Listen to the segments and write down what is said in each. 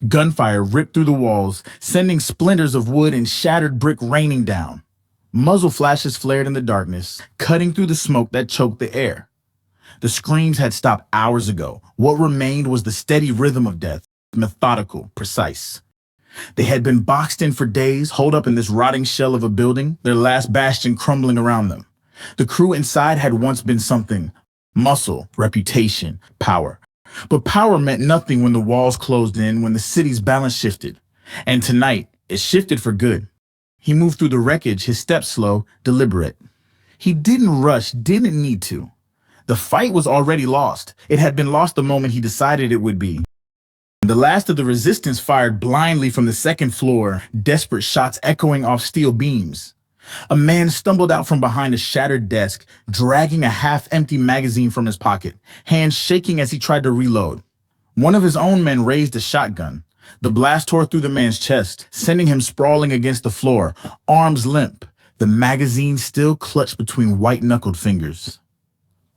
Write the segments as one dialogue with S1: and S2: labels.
S1: Gunfire ripped through the walls, sending splinters of wood and shattered brick raining down. Muzzle flashes flared in the darkness, cutting through the smoke that choked the air. The screams had stopped hours ago. What remained was the steady rhythm of death, methodical, precise. They had been boxed in for days, holed up in this rotting shell of a building, their last bastion crumbling around them. The crew inside had once been something: muscle, reputation, power. But power meant nothing when the walls closed in, when the city's balance shifted. And tonight, it shifted for good. He moved through the wreckage, his steps slow, deliberate. He didn't rush, didn't need to. The fight was already lost. It had been lost the moment he decided it would be. The last of the resistance fired blindly from the second floor, desperate shots echoing off steel beams. A man stumbled out from behind a shattered desk, dragging a half-empty magazine from his pocket, hands shaking as he tried to reload. One of his own men raised a shotgun. The blast tore through the man's chest, sending him sprawling against the floor, arms limp, the magazine still clutched between white-knuckled fingers.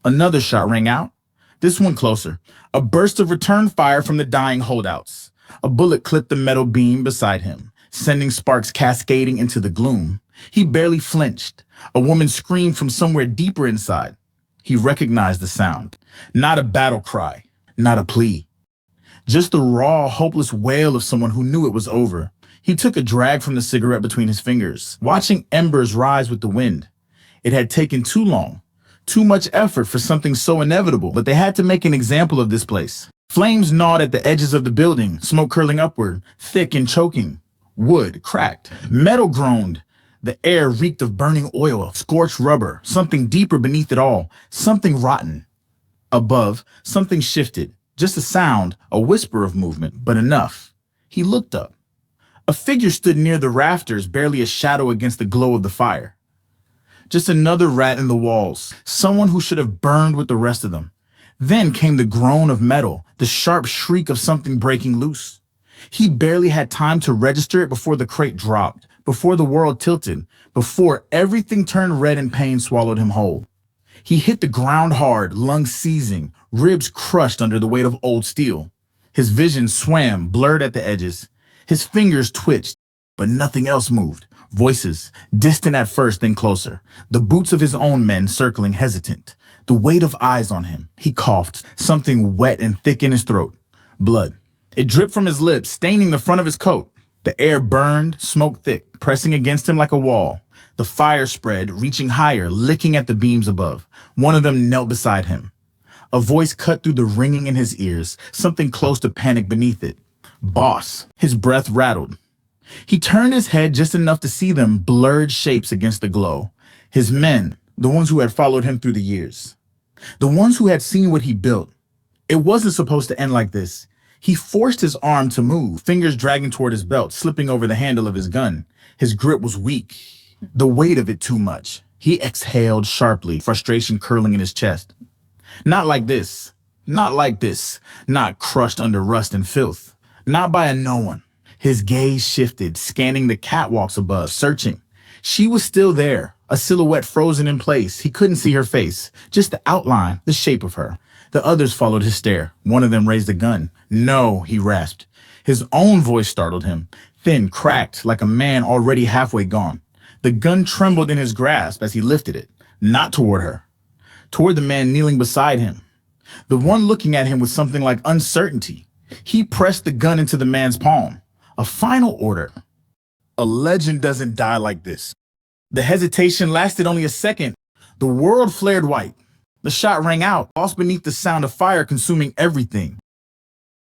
S1: Another shot rang out, this one closer. A burst of return fire from the dying holdouts. A bullet clipped the metal beam beside him, sending sparks cascading into the gloom. He barely flinched. A woman screamed from somewhere deeper inside. He recognized the sound. Not a battle cry, not a plea. Just the raw, hopeless wail of someone who knew it was over. He took a drag from the cigarette between his fingers, watching embers rise with the wind. It had taken too long. Too much effort for something so inevitable, but they had to make an example of this place. Flames gnawed at the edges of the building, smoke curling upward, thick and choking. Wood cracked. Metal groaned. The air reeked of burning oil, scorched rubber, something deeper beneath it all, something rotten. Above, something shifted. Just a sound, a whisper of movement, but enough. He looked up. A figure stood near the rafters, barely a shadow against the glow of the fire. Just another rat in the walls, someone who should have burned with the rest of them. Then came the groan of metal, the sharp shriek of something breaking loose. He barely had time to register it before the crate dropped, before the world tilted, before everything turned red and pain swallowed him whole. He hit the ground hard, lungs seizing, ribs crushed under the weight of old steel. His vision swam, blurred at the edges. His fingers twitched, but nothing else moved. Voices, distant at first, then closer. The boots of his own men circling, hesitant. The weight of eyes on him. He coughed, something wet and thick in his throat. Blood. It dripped from his lips, staining the front of his coat. The air burned, smoke thick, pressing against him like a wall. The fire spread, reaching higher, licking at the beams above. One of them knelt beside him. A voice cut through the ringing in his ears, something close to panic beneath it. Boss. His breath rattled. He turned his head just enough to see them, blurred shapes against the glow. His men, the ones who had followed him through the years. The ones who had seen what he built. It wasn't supposed to end like this. He forced his arm to move, fingers dragging toward his belt, slipping over the handle of his gun. His grip was weak, the weight of it too much. He exhaled sharply, frustration curling in his chest. Not like this. Not like this. Not crushed under rust and filth. Not by a no one. His gaze shifted, scanning the catwalks above, searching. She was still there, a silhouette frozen in place. He couldn't see her face, just the outline, the shape of her. The others followed his stare. One of them raised a gun. No, he rasped. His own voice startled him, thin, cracked, like a man already halfway gone. The gun trembled in his grasp as he lifted it, not toward her, toward the man kneeling beside him. The one looking at him with something like uncertainty. He pressed the gun into the man's palm. A final order. A legend doesn't die like this. The hesitation lasted only a second. The world flared white. The shot rang out, lost beneath the sound of fire consuming everything.